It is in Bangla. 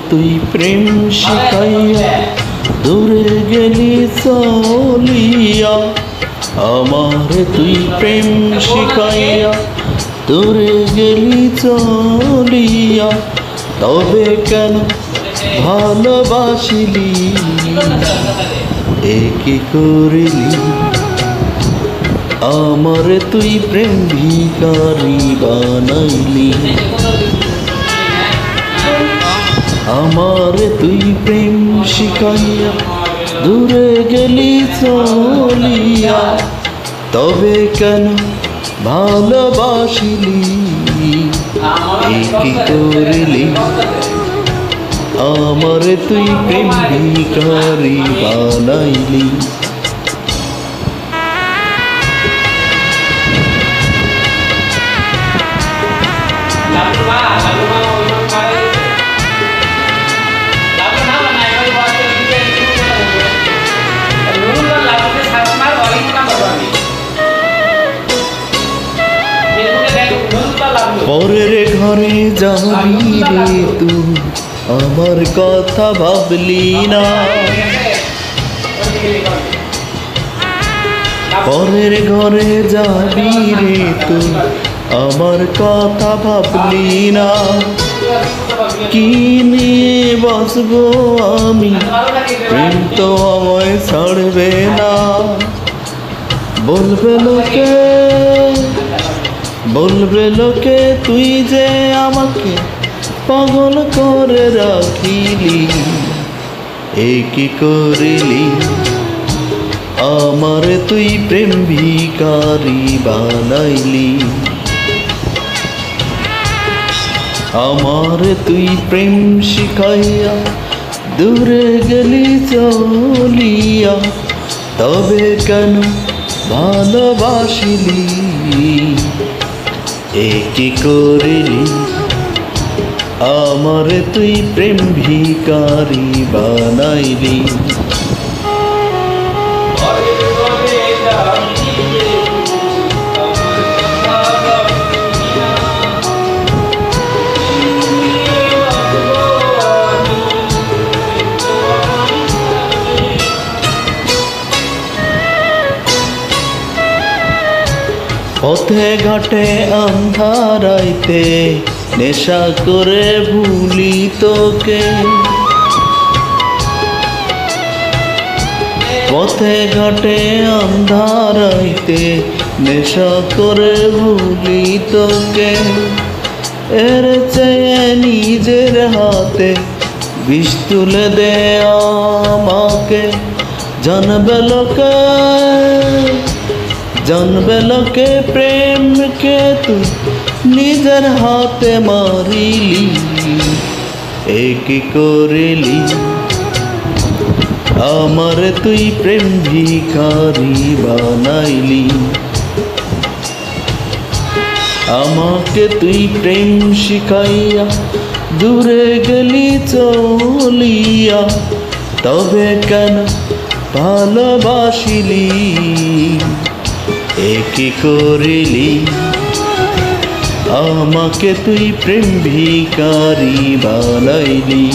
তুই প্রেম শিখাইয়া দূরে গেলি চলিয়া, আমারে তুই প্রেম শিখাইয়া দূরে গেলি চলিয়া, তবে কেন ভালোবাসিলি, এ কি করিলি, আমারে তুই প্রেম ভিখারি বানাইলি, আমারে তুই প্রেম শিখাইয়া দূরে গেলি চলিয়া, তবে কেন ভালোবাসিলি, এ কি করিলি, আমারে তুই প্রেম ভিখারি বানাইলি। পরের ঘরে যাবি রে তুই, আমার কথা ভাবলি না, পরের ঘরে যাবি রে তুই, আমার কথা ভাবলি না, কি নিয়ে বসবো আমি, প্রেম তো আমায় ছাড়বে না, বলবে লোকে, বলবে লোকে তুই যে আমাকে পাগল করে রাখিলি, এ কি করিলি, আমারে তুই প্রেম ভিখারি বানাইলি, আমারে তুই প্রেম শিখাইয়া দূরে গেলি চলিয়া, তবে কেন ভালোবাসিলি, এ কি করিলি, আমারে তুই প্রেম ভিখারি বানাইলি। পথে ঘাটে আন্ধারাইতে নেশা করে ভুলি তোকে, পথে ঘাটে আন্ধারাইতে নেশা করে ভুলি তোকে, এর চেয়ে নিজের হাতে বিষ তুলে দে আমাকে, জানবে লোকে, জানবে লোকে প্রেমকে তুই নিজের হাতে মারিলি, এ কি করিলি, আমারে তুই প্রেম ভিখারি বানাইলি, আমাকে তুই প্রেম শিখাইয়া দূরে গেলি চলিয়া, তবে কেন ভালোবাসিলি, এ কি করিলি, আমাকে তুই প্রেম ভিখারি বানাইলি।